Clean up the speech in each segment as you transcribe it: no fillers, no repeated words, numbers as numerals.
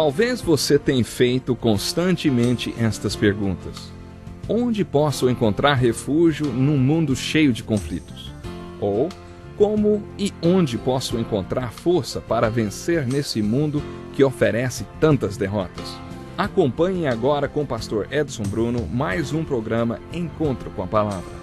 Talvez você tenha feito constantemente estas perguntas. Onde posso encontrar refúgio num mundo cheio de conflitos? Ou, como e onde posso encontrar força para vencer nesse mundo que oferece tantas derrotas? Acompanhe agora com o pastor Edson Bruno mais um programa Encontro com a Palavra.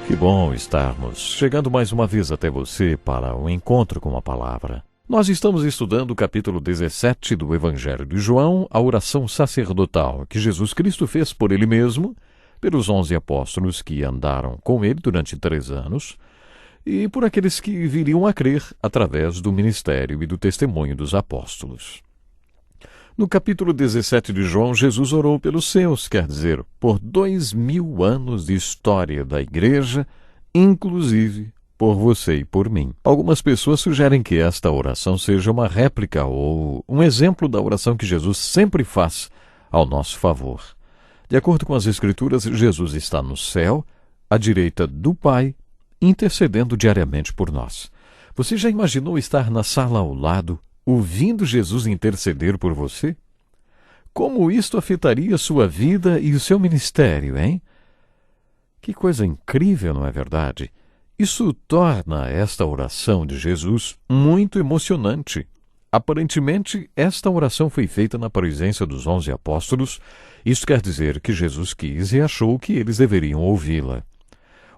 Que bom estarmos chegando mais uma vez até você para o Encontro com a Palavra. Nós estamos estudando o capítulo 17 do Evangelho de João, a oração sacerdotal que Jesus Cristo fez por ele mesmo, pelos 11 apóstolos que andaram com ele durante 3 anos, e por aqueles que viriam a crer através do ministério e do testemunho dos apóstolos. No capítulo 17 de João, Jesus orou pelos seus, quer dizer, por 2000 anos de história da igreja, inclusive por você e por mim. Algumas pessoas sugerem que esta oração seja uma réplica ou um exemplo da oração que Jesus sempre faz ao nosso favor. De acordo com as Escrituras, Jesus está no céu, à direita do Pai, intercedendo diariamente por nós. Você já imaginou estar na sala ao lado, ouvindo Jesus interceder por você? Como isto afetaria sua vida e o seu ministério, hein? Que coisa incrível, não é verdade? Isso torna esta oração de Jesus muito emocionante. Aparentemente, esta oração foi feita na presença dos 11 apóstolos. Isso quer dizer que Jesus quis e achou que eles deveriam ouvi-la.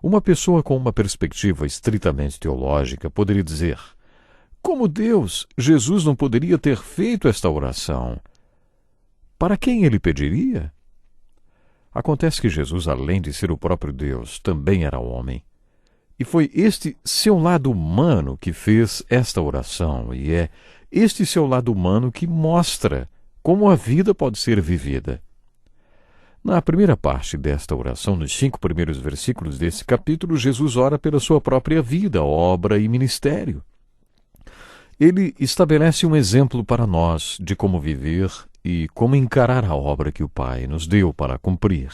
Uma pessoa com uma perspectiva estritamente teológica poderia dizer: como Deus, Jesus não poderia ter feito esta oração? Para quem ele pediria? Acontece que Jesus, além de ser o próprio Deus, também era homem. E foi este seu lado humano que fez esta oração, e é este seu lado humano que mostra como a vida pode ser vivida. Na primeira parte desta oração, nos 5 primeiros versículos desse capítulo, Jesus ora pela sua própria vida, obra e ministério. Ele estabelece um exemplo para nós de como viver e como encarar a obra que o Pai nos deu para cumprir.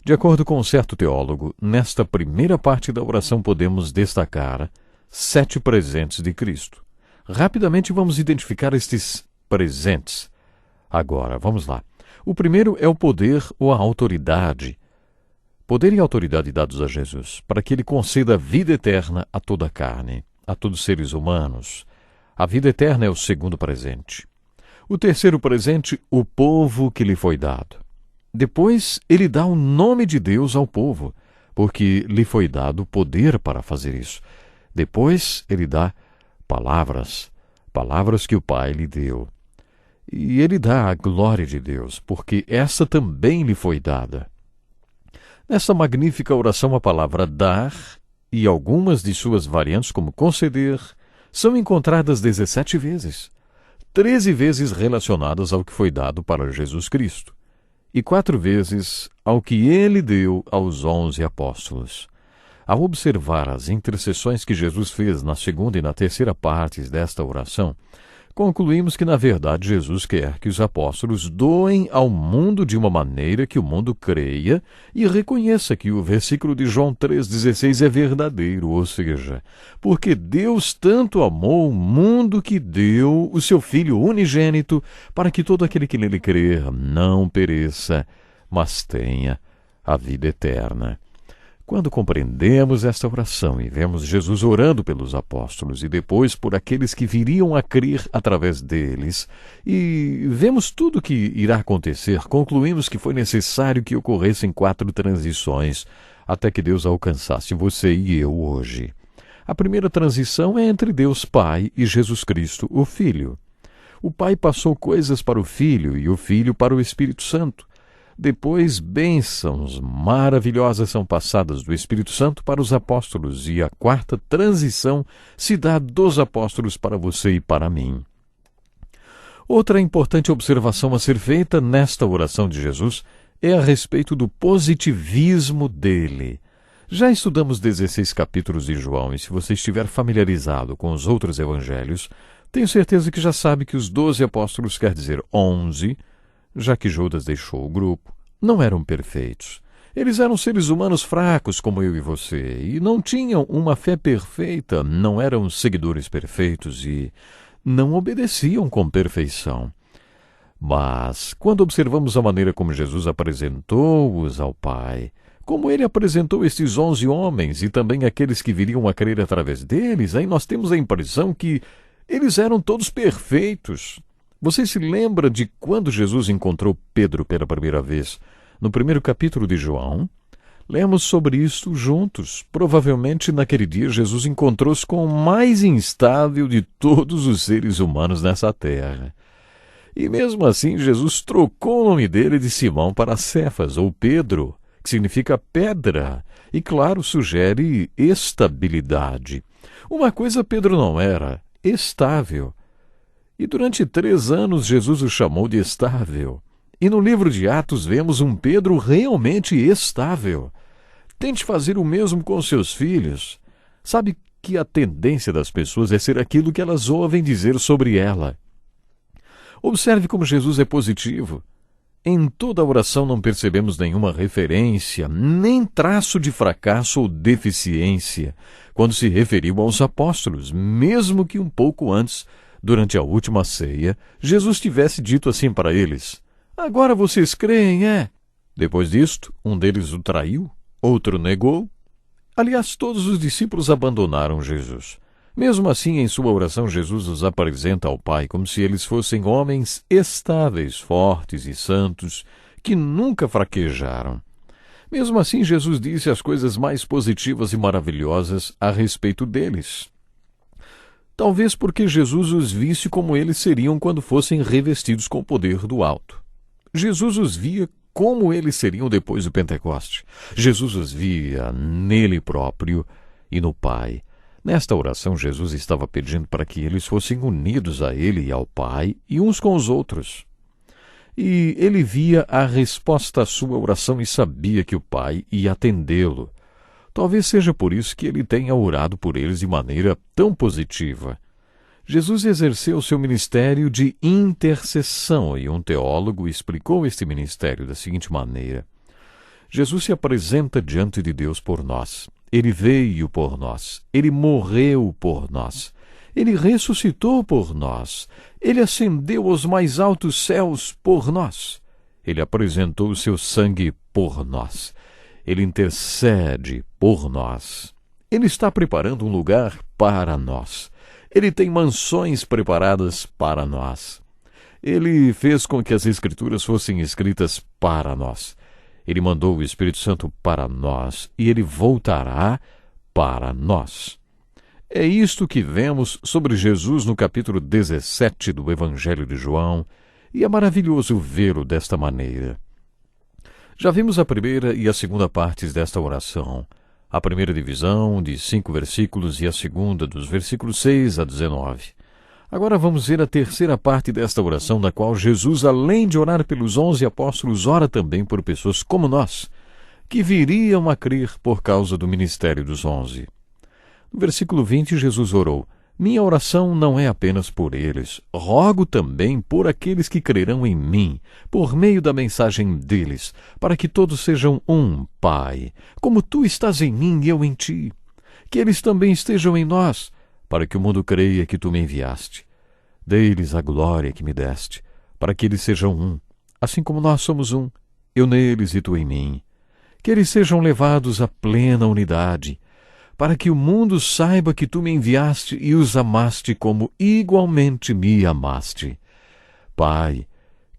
De acordo com um certo teólogo, nesta primeira parte da oração podemos destacar 7 presentes de Cristo. Rapidamente vamos identificar estes presentes. Agora, vamos lá. O primeiro é o poder ou a autoridade. Poder e autoridade dados a Jesus, para que ele conceda vida eterna a toda a carne, a todos os seres humanos. A vida eterna é o segundo presente. O terceiro presente, o povo que lhe foi dado. Depois, ele dá o nome de Deus ao povo, porque lhe foi dado poder para fazer isso. Depois, ele dá palavras que o Pai lhe deu. E ele dá a glória de Deus, porque essa também lhe foi dada. Nessa magnífica oração, a palavra dar e algumas de suas variantes, como conceder, são encontradas 17 vezes. 13 vezes relacionadas ao que foi dado para Jesus Cristo, e 4 vezes ao que ele deu aos 11 apóstolos. Ao observar as intercessões que Jesus fez na segunda e na terceira partes desta oração, concluímos que, na verdade, Jesus quer que os apóstolos doem ao mundo de uma maneira que o mundo creia e reconheça que o versículo de João 3,16 é verdadeiro, ou seja, porque Deus tanto amou o mundo que deu o seu Filho unigênito para que todo aquele que nele crer não pereça, mas tenha a vida eterna. Quando compreendemos esta oração e vemos Jesus orando pelos apóstolos e depois por aqueles que viriam a crer através deles, e vemos tudo o que irá acontecer, concluímos que foi necessário que ocorressem 4 transições até que Deus alcançasse você e eu hoje. A primeira transição é entre Deus Pai e Jesus Cristo, o Filho. O Pai passou coisas para o Filho e o Filho para o Espírito Santo. Depois, bênçãos maravilhosas são passadas do Espírito Santo para os apóstolos, e a 4ª transição se dá dos apóstolos para você e para mim. Outra importante observação a ser feita nesta oração de Jesus é a respeito do positivismo dele. Já estudamos 16 capítulos de João, e se você estiver familiarizado com os outros evangelhos, tenho certeza que já sabe que os 12 apóstolos quer dizer 11, já que Judas deixou o grupo, não eram perfeitos. Eles eram seres humanos fracos como eu e você, e não tinham uma fé perfeita, não eram seguidores perfeitos e não obedeciam com perfeição. Mas, quando observamos a maneira como Jesus apresentou-os ao Pai, como ele apresentou estes 11 homens e também aqueles que viriam a crer através deles, aí nós temos a impressão que eles eram todos perfeitos. Você se lembra de quando Jesus encontrou Pedro pela primeira vez? No primeiro capítulo de João, lemos sobre isso juntos. Provavelmente naquele dia Jesus encontrou-se com o mais instável de todos os seres humanos nessa terra. E mesmo assim Jesus trocou o nome dele de Simão para Cefas, ou Pedro, que significa pedra, e claro, sugere estabilidade. Uma coisa Pedro não era, estável. E durante 3 anos Jesus o chamou de estável. E no livro de Atos vemos um Pedro realmente estável. Tente fazer o mesmo com seus filhos. Sabe que a tendência das pessoas é ser aquilo que elas ouvem dizer sobre ela. Observe como Jesus é positivo. Em toda a oração não percebemos nenhuma referência, nem traço de fracasso ou deficiência, quando se referiu aos apóstolos, mesmo que um pouco antes, durante a última ceia, Jesus tivesse dito assim para eles: agora vocês creem, é? Depois disto, um deles o traiu, outro negou. Aliás, todos os discípulos abandonaram Jesus. Mesmo assim, em sua oração, Jesus os apresenta ao Pai como se eles fossem homens estáveis, fortes e santos, que nunca fraquejaram. Mesmo assim, Jesus disse as coisas mais positivas e maravilhosas a respeito deles. Talvez porque Jesus os visse como eles seriam quando fossem revestidos com o poder do alto. Jesus os via como eles seriam depois do Pentecoste. Jesus os via nele próprio e no Pai. Nesta oração, Jesus estava pedindo para que eles fossem unidos a Ele e ao Pai e uns com os outros. E ele via a resposta à sua oração e sabia que o Pai ia atendê-lo. Talvez seja por isso que ele tenha orado por eles de maneira tão positiva. Jesus exerceu seu ministério de intercessão e um teólogo explicou este ministério da seguinte maneira: Jesus se apresenta diante de Deus por nós. Ele veio por nós, ele morreu por nós, ele ressuscitou por nós, ele ascendeu aos mais altos céus por nós, ele apresentou o seu sangue por nós, ele intercede por nós, ele está preparando um lugar para nós, ele tem mansões preparadas para nós, ele fez com que as Escrituras fossem escritas para nós. Ele mandou o Espírito Santo para nós e ele voltará para nós. É isto que vemos sobre Jesus no capítulo 17 do Evangelho de João, e é maravilhoso vê-lo desta maneira. Já vimos a primeira e a segunda partes desta oração. A primeira divisão, de 5 versículos, e a segunda, dos versículos 6 a 19. Agora vamos ver a terceira parte desta oração, na qual Jesus, além de orar pelos 11 apóstolos, ora também por pessoas como nós, que viriam a crer por causa do ministério dos 11. No versículo 20, Jesus orou: minha oração não é apenas por eles, rogo também por aqueles que crerão em mim, por meio da mensagem deles, para que todos sejam um, Pai, como tu estás em mim e eu em ti, que eles também estejam em nós, para que o mundo creia que tu me enviaste. Dê-lhes a glória que me deste, para que eles sejam um, assim como nós somos um, eu neles e tu em mim. Que eles sejam levados à plena unidade, para que o mundo saiba que tu me enviaste e os amaste como igualmente me amaste. Pai,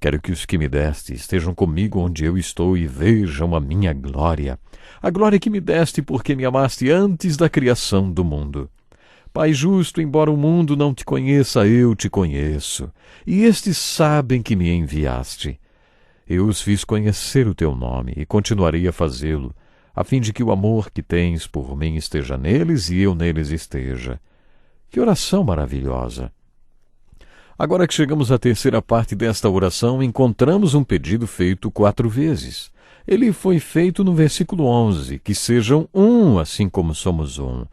quero que os que me deste estejam comigo onde eu estou e vejam a minha glória, a glória que me deste porque me amaste antes da criação do mundo. Pai justo, embora o mundo não te conheça, eu te conheço, e estes sabem que me enviaste. Eu os fiz conhecer o teu nome, e continuarei a fazê-lo, a fim de que o amor que tens por mim esteja neles e eu neles esteja. Que oração maravilhosa! Agora que chegamos à terceira parte desta oração, encontramos um pedido feito 4 vezes. Ele foi feito no versículo 11, que sejam um, assim como somos um.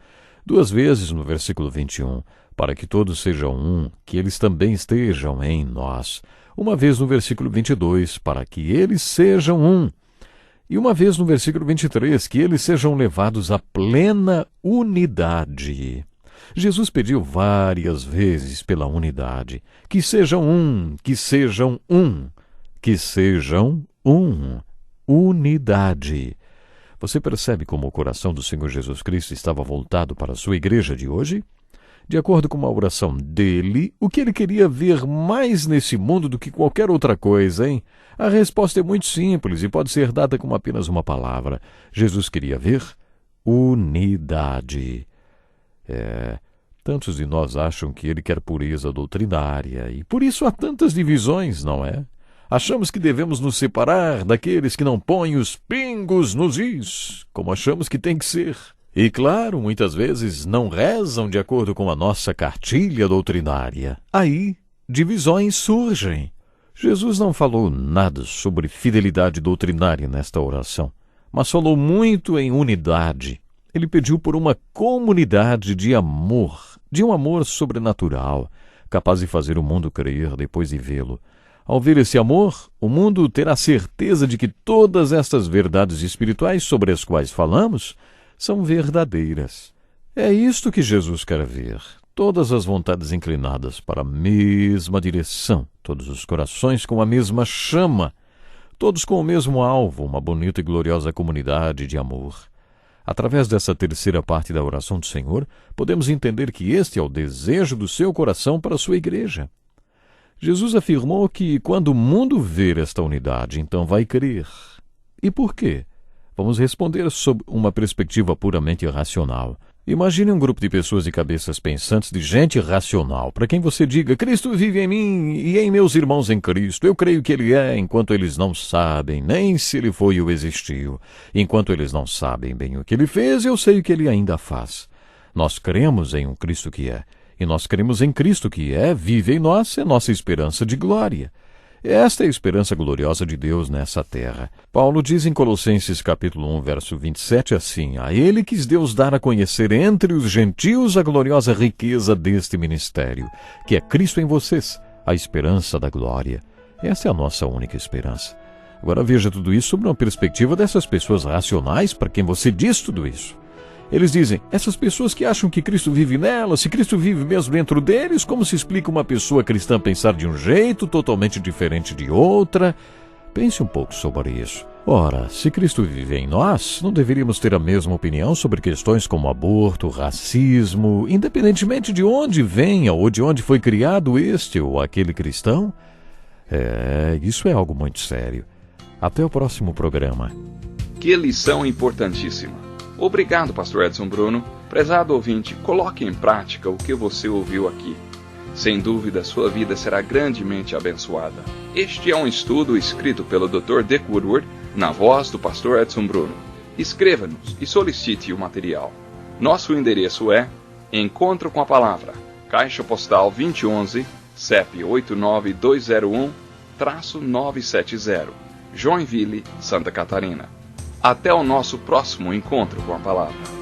2 vezes no versículo 21, para que todos sejam um, que eles também estejam em nós. 1 vez no versículo 22, para que eles sejam um. E uma vez no versículo 23, que eles sejam levados à plena unidade. Jesus pediu várias vezes pela unidade. Que sejam um, que sejam um, que sejam um. Unidade. Você percebe como o coração do Senhor Jesus Cristo estava voltado para a sua igreja de hoje? De acordo com a oração dele, o que ele queria ver mais nesse mundo do que qualquer outra coisa, hein? A resposta é muito simples e pode ser dada com apenas uma palavra. Jesus queria ver unidade. Tantos de nós acham que ele quer pureza doutrinária e por isso há tantas divisões, não é? Achamos que devemos nos separar daqueles que não põem os pingos nos is, como achamos que tem que ser. E, claro, muitas vezes não rezam de acordo com a nossa cartilha doutrinária. Aí, divisões surgem. Jesus não falou nada sobre fidelidade doutrinária nesta oração, mas falou muito em unidade. Ele pediu por uma comunidade de amor, de um amor sobrenatural, capaz de fazer o mundo crer depois de vê-lo. Ao ver esse amor, o mundo terá certeza de que todas estas verdades espirituais sobre as quais falamos são verdadeiras. É isto que Jesus quer ver. Todas as vontades inclinadas para a mesma direção, todos os corações com a mesma chama, todos com o mesmo alvo, uma bonita e gloriosa comunidade de amor. Através dessa terceira parte da oração do Senhor, podemos entender que este é o desejo do seu coração para a sua igreja. Jesus afirmou que quando o mundo ver esta unidade, então vai crer. E por quê? Vamos responder sob uma perspectiva puramente racional. Imagine um grupo de pessoas de cabeças pensantes, de gente racional, para quem você diga, Cristo vive em mim e em meus irmãos em Cristo. Eu creio que Ele é, enquanto eles não sabem nem se Ele foi ou existiu. Enquanto eles não sabem bem o que Ele fez, eu sei o que Ele ainda faz. Nós cremos em um Cristo que é. E nós cremos em Cristo que vive em nós, é nossa esperança de glória. Esta é a esperança gloriosa de Deus nessa terra. Paulo diz em Colossenses capítulo 1, verso 27 assim, a Ele quis Deus dar a conhecer entre os gentios a gloriosa riqueza deste ministério, que é Cristo em vocês, a esperança da glória. Essa é a nossa única esperança. Agora veja tudo isso sob uma perspectiva dessas pessoas racionais para quem você diz tudo isso. Eles dizem, essas pessoas que acham que Cristo vive nelas, se Cristo vive mesmo dentro deles, como se explica uma pessoa cristã pensar de um jeito totalmente diferente de outra? Pense um pouco sobre isso. Ora, se Cristo vive em nós, não deveríamos ter a mesma opinião sobre questões como aborto, racismo, independentemente de onde venha ou de onde foi criado este ou aquele cristão? Isso é algo muito sério. Até o próximo programa. Que lição importantíssima. Obrigado, Pastor Edson Bruno. Prezado ouvinte, coloque em prática o que você ouviu aqui. Sem dúvida, sua vida será grandemente abençoada. Este é um estudo escrito pelo Dr. Dick Woodward, na voz do Pastor Edson Bruno. Escreva-nos e solicite o material. Nosso endereço é Encontro com a Palavra, Caixa Postal 2011, CEP 89201-970, Joinville, Santa Catarina. Até o nosso próximo encontro com a Palavra.